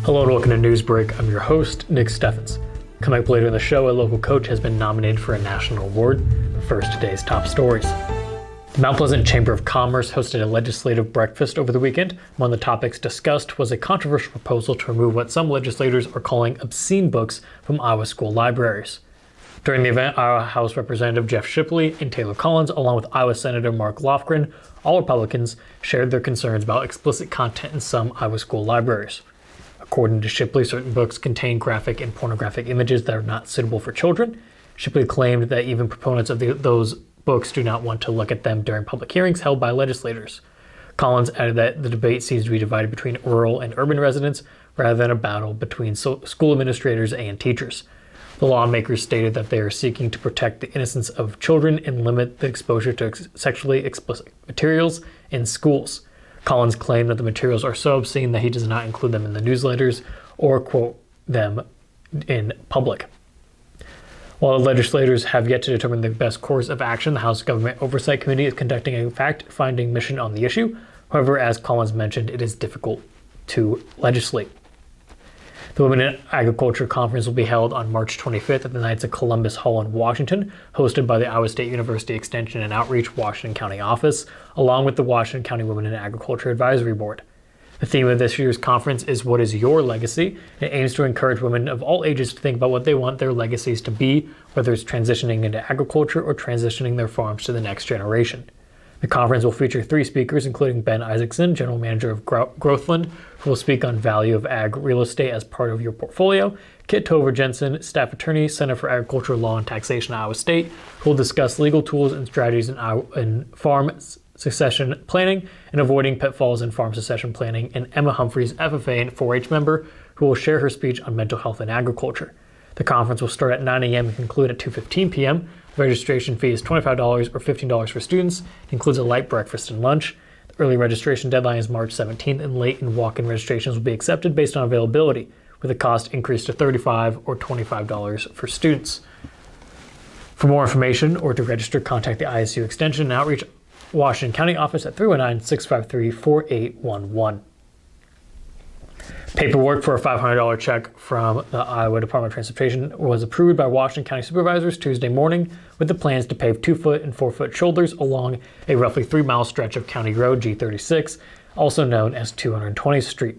Hello and welcome to News Break. I'm your host, Nick Steffens. Coming up later in the show, a local coach has been nominated for a national award. But first, today's top stories. The Mount Pleasant Chamber of Commerce hosted a legislative breakfast over the weekend. One of the topics discussed was a controversial proposal to remove what some legislators are calling obscene books from Iowa school libraries. During the event, Iowa House Representative Jeff Shipley and Taylor Collins, along with Iowa Senator Mark Lofgren, all Republicans, shared their concerns about explicit content in some Iowa school libraries. According to Shipley, certain books contain graphic and pornographic images that are not suitable for children. Shipley claimed that even proponents of those books do not want to look at them during public hearings held by legislators. Collins added that the debate seems to be divided between rural and urban residents rather than a battle between school administrators and teachers. The lawmakers stated that they are seeking to protect the innocence of children and limit the exposure to sexually explicit materials in schools. Collins claimed that the materials are so obscene that he does not include them in the newsletters or quote them in public. While the legislators have yet to determine the best course of action, the House Government Oversight Committee is conducting a fact-finding mission on the issue. However, as Collins mentioned, it is difficult to legislate. The Women in Agriculture Conference will be held on March 25th at the Knights of Columbus Hall in Washington, hosted by the Iowa State University Extension and Outreach Washington County Office, along with the Washington County Women in Agriculture Advisory Board. The theme of this year's conference is What is Your Legacy? It aims to encourage women of all ages to think about what they want their legacies to be, whether it's transitioning into agriculture or transitioning their farms to the next generation. The conference will feature 3 speakers, including Ben Isaacson, General Manager of Growthland, who will speak on value of ag real estate as part of your portfolio, Kit Tover Jensen, Staff Attorney, Center for Agriculture Law and Taxation, Iowa State, who will discuss legal tools and strategies in farm succession planning and avoiding pitfalls in farm succession planning, and Emma Humphreys, FFA and 4-H member, who will share her speech on mental health and agriculture. The conference will start at 9 a.m. and conclude at 2:15 p.m. The registration fee is $25 or $15 for students. It includes a light breakfast and lunch. The early registration deadline is March 17th, and late and walk-in registrations will be accepted based on availability, with the cost increased to $35 or $25 for students. For more information or to register, contact the ISU Extension and Outreach Washington County Office at 319-653-4811. Paperwork for a $500 check from the Iowa Department of Transportation was approved by Washington County Supervisors Tuesday morning, with the plans to pave 2-foot and 4-foot shoulders along a roughly 3-mile stretch of County Road G36, also known as 220th Street.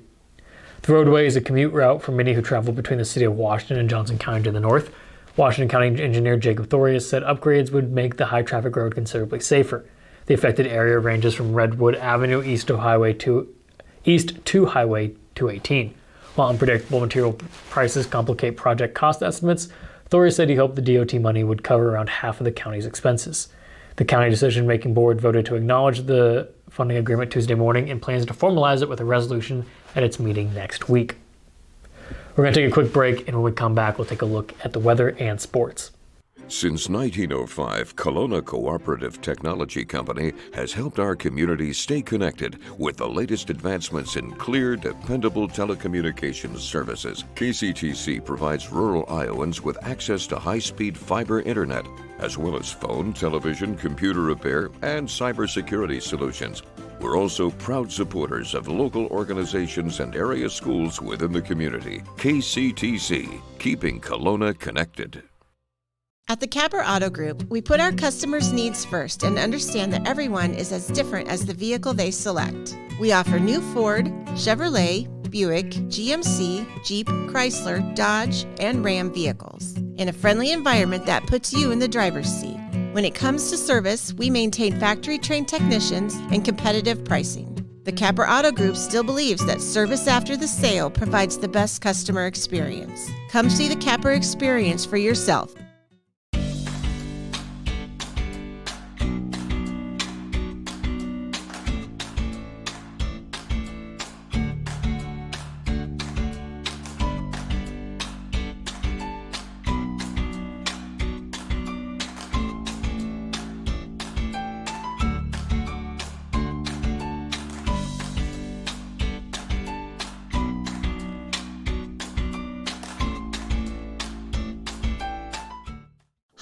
The roadway is a commute route for many who travel between the city of Washington and Johnson County to the north. Washington County Engineer Jacob Thorius said upgrades would make the high-traffic road considerably safer. The affected area ranges from Redwood Avenue east to Highway 218. While unpredictable material prices complicate project cost estimates, Thorius said he hoped the DOT money would cover around half of the county's expenses. The county decision-making board voted to acknowledge the funding agreement Tuesday morning and plans to formalize it with a resolution at its meeting next week. We're going to take a quick break, and when we come back, we'll take a look at the weather and sports. Since 1905, Kelowna Cooperative Technology Company has helped our community stay connected with the latest advancements in clear, dependable telecommunications services. KCTC provides rural Iowans with access to high-speed fiber internet, as well as phone, television, computer repair, and cybersecurity solutions. We're also proud supporters of local organizations and area schools within the community. KCTC, keeping Kelowna connected. At the Capper Auto Group, we put our customers' needs first and understand that everyone is as different as the vehicle they select. We offer new Ford, Chevrolet, Buick, GMC, Jeep, Chrysler, Dodge, and Ram vehicles in a friendly environment that puts you in the driver's seat. When it comes to service, we maintain factory-trained technicians and competitive pricing. The Capper Auto Group still believes that service after the sale provides the best customer experience. Come see the Capper experience for yourself.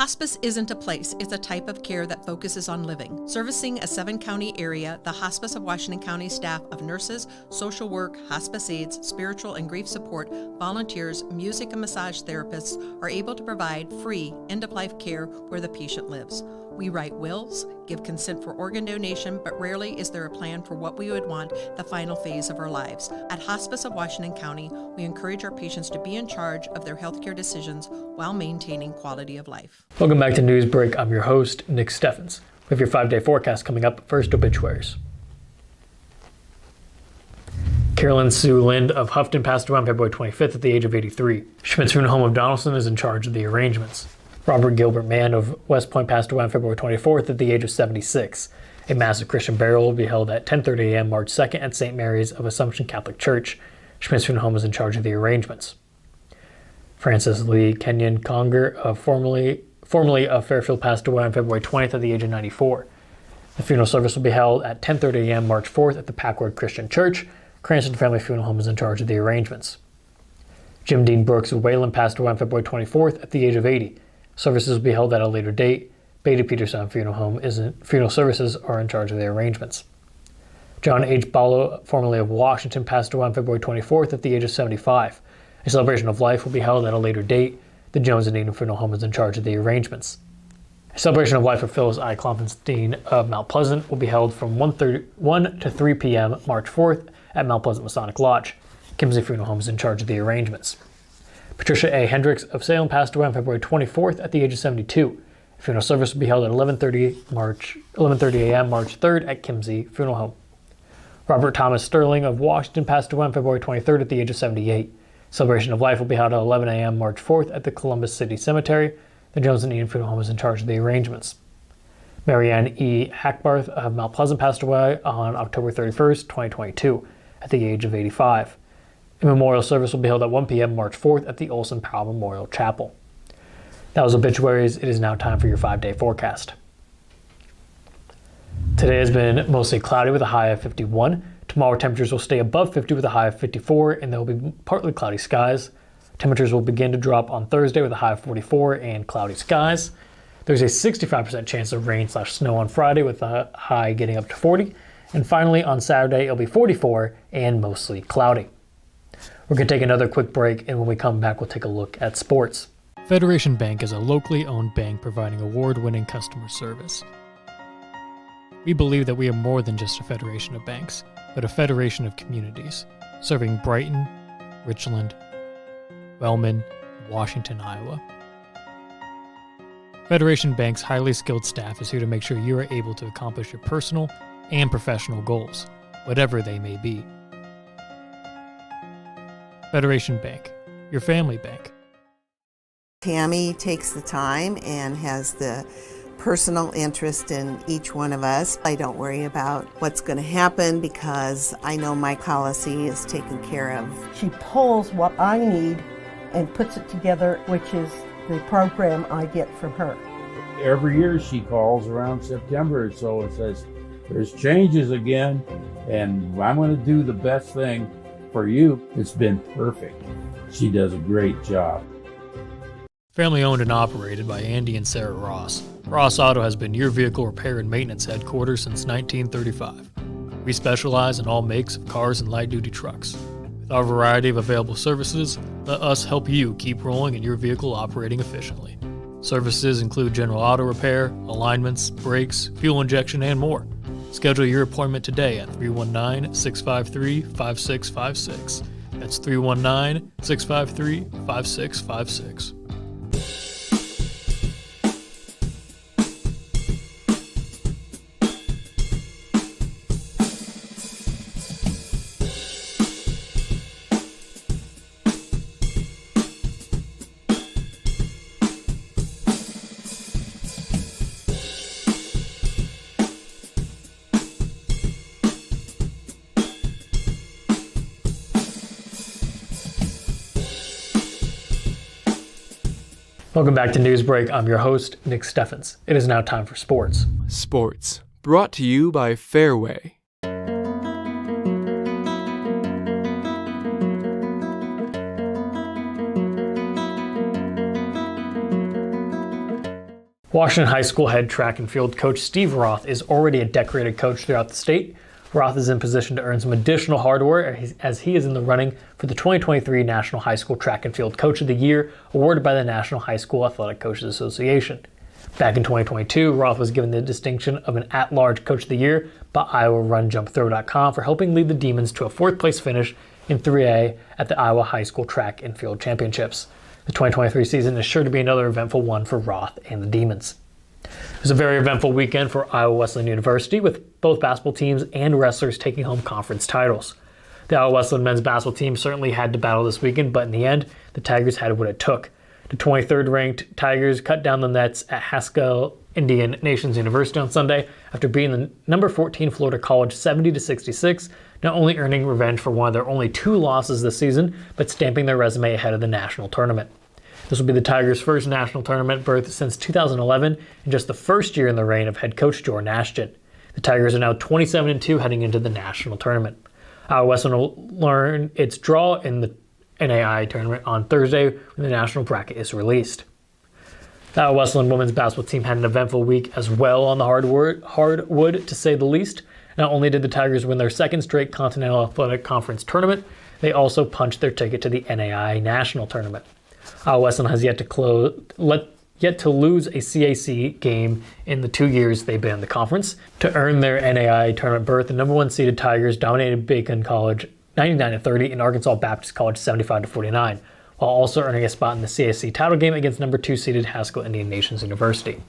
Hospice isn't a place, it's a type of care that focuses on living. Servicing a 7-county area, the Hospice of Washington County staff of nurses, social work, hospice aides, spiritual and grief support, volunteers, music and massage therapists are able to provide free end-of-life care where the patient lives. We write wills, give consent for organ donation, but rarely is there a plan for what we would want the final phase of our lives. At Hospice of Washington County, we encourage our patients to be in charge of their healthcare decisions while maintaining quality of life. Welcome back to News Break. I'm your host, Nick Steffens. We have your 5-day forecast coming up. First, obituaries. Carolyn Sue Lind of Houghton passed away on February 25th at the age of 83. Schmidt's Funeral Home of Donaldson is in charge of the arrangements. Robert Gilbert Mann of West Point passed away on February 24th at the age of 76. A massive Christian burial will be held at 10:30 a.m. March 2nd at St. Mary's of Assumption Catholic Church. Schmidt's Funeral Home is in charge of the arrangements. Francis Lee Kenyon Conger, formerly of Fairfield, passed away on February 20th at the age of 94. The funeral service will be held at 10:30 a.m. March 4th at the Packwood Christian Church. Cranston Family Funeral Home is in charge of the arrangements. Jim Dean Brooks of Wayland passed away on February 24th at the age of 80. Services will be held at a later date. Beta Peterson Funeral Services are in charge of the arrangements. John H. Ballo, formerly of Washington, passed away on February 24th at the age of 75. A celebration of life will be held at a later date. The Jones and Needham Funeral Home is in charge of the arrangements. A celebration of life of Phyllis I. Klopfenstein of Mount Pleasant will be held from 1 to 3 p.m. March 4th at Mount Pleasant Masonic Lodge. Kimsey Funeral Home is in charge of the arrangements. Patricia A. Hendricks of Salem passed away on February 24th at the age of 72. A funeral service will be held at 11:30 a.m. March 3rd at Kimsey Funeral Home. Robert Thomas Sterling of Washington passed away on February 23rd at the age of 78. Celebration of life will be held at 11 a.m. March 4th at the Columbus City Cemetery. The Jones and Eden Funeral Home is in charge of the arrangements. Marianne E. Hackbarth of Mount Pleasant passed away on October 31st, 2022 at the age of 85. A memorial service will be held at 1 p.m. March 4th at the Olson Powell Memorial Chapel. That was obituaries. It is now time for your 5-day forecast. Today has been mostly cloudy with a high of 51. Tomorrow temperatures will stay above 50 with a high of 54, and there will be partly cloudy skies. Temperatures will begin to drop on Thursday with a high of 44 and cloudy skies. There's a 65% chance of rain/snow on Friday with a high getting up to 40. And finally on Saturday it'll be 44 and mostly cloudy. We're going to take another quick break, and when we come back, we'll take a look at sports. Federation Bank is a locally owned bank providing award-winning customer service. We believe that we are more than just a federation of banks, but a federation of communities, serving Brighton, Richland, Wellman, and Washington, Iowa. Federation Bank's highly skilled staff is here to make sure you are able to accomplish your personal and professional goals, whatever they may be. Federation Bank, your family bank. Tammy takes the time and has the personal interest in each one of us. I don't worry about what's going to happen because I know my policy is taken care of. She pulls what I need and puts it together, which is the program I get from her. Every year she calls around September or so and says, there's changes again, and I'm going to do the best thing for you. It's been perfect. She does a great job. Family owned and operated by Andy and Sarah Ross. Ross Auto has been your vehicle repair and maintenance headquarters since 1935. We specialize in all makes of cars and light-duty trucks. With our variety of available services, let us help you keep rolling and your vehicle operating efficiently. Services include general auto repair, alignments, brakes, fuel injection, and more. Schedule your appointment today at 319-653-5656. That's 319-653-5656. Welcome back to News Break. I'm your host, Nick Steffens. It is now time for sports. Sports, brought to you by Fairway. Washington High School head track and field coach Steve Roth is already a decorated coach throughout the state. Roth is in position to earn some additional hardware as he is in the running for the 2023 National High School Track and Field Coach of the Year, awarded by the National High School Athletic Coaches Association. Back in 2022, Roth was given the distinction of an at-large Coach of the Year by IowaRunJumpThrow.com for helping lead the Demons to a fourth-place finish in 3A at the Iowa High School Track and Field Championships. The 2023 season is sure to be another eventful one for Roth and the Demons. It was a very eventful weekend for Iowa Wesleyan University, with both basketball teams and wrestlers taking home conference titles. The Iowa Wesleyan men's basketball team certainly had to battle this weekend, but in the end, the Tigers had what it took. The 23rd ranked Tigers cut down the nets at Haskell Indian Nations University on Sunday after beating the number 14 Florida College 70-66, not only earning revenge for one of their only 2 losses this season, but stamping their resume ahead of the national tournament. This will be the Tigers' first national tournament berth since 2011 and just the first year in the reign of head coach Jordan Ashton. The Tigers are now 27-2 heading into the national tournament. Iowa Wesleyan will learn its draw in the NAI tournament on Thursday when the national bracket is released. The Iowa Wesleyan women's basketball team had an eventful week as well on the hardwood, to say the least. Not only did the Tigers win their second straight Continental Athletic Conference tournament, they also punched their ticket to the NAI national tournament. Iowa Wesleyan has yet to lose a CAC game in the 2 years they've been in the conference. To earn their NAI tournament berth, the number 1 seeded Tigers dominated Bacon College 99-30 and Arkansas Baptist College 75-49, while also earning a spot in the CAC title game against number 2 seeded Haskell Indian Nations University.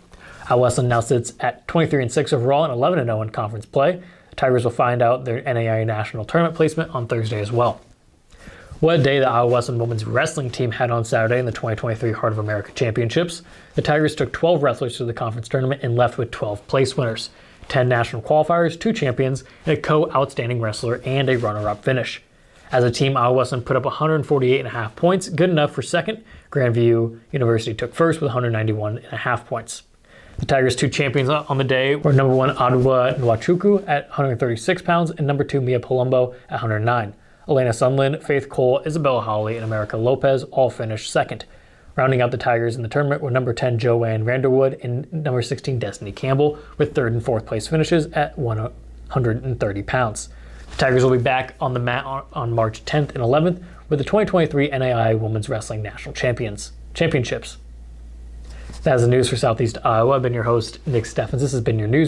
Iowa Wesleyan now sits at 23-6 overall and 11-0 in conference play. The Tigers will find out their NAI national tournament placement on Thursday as well. What a day the Iowa Wesleyan women's wrestling team had on Saturday in the 2023 Heart of America Championships. The Tigers took 12 wrestlers to the conference tournament and left with 12 place winners, 10 national qualifiers, 2 champions, and a co-outstanding wrestler and a runner-up finish. As a team, Iowa Wesleyan put up 148.5 points, good enough for second. Grandview University took first with 191.5 points. The Tigers' 2 champions on the day were number 1 Ottawa Nwachukwu at 136 pounds and number 2 Mia Palumbo at 109. Elena Sunland, Faith Cole, Isabella Hawley, and America Lopez all finished second. Rounding out the Tigers in the tournament were number 10 Joanne Vanderwood and number 16 Destiny Campbell, with 3rd and 4th place finishes at 130 pounds. The Tigers will be back on the mat on March 10th and 11th with the 2023 NAI Women's Wrestling National Championships. That is the news for Southeast Iowa. I've been your host, Nick Steffens. This has been your News Break.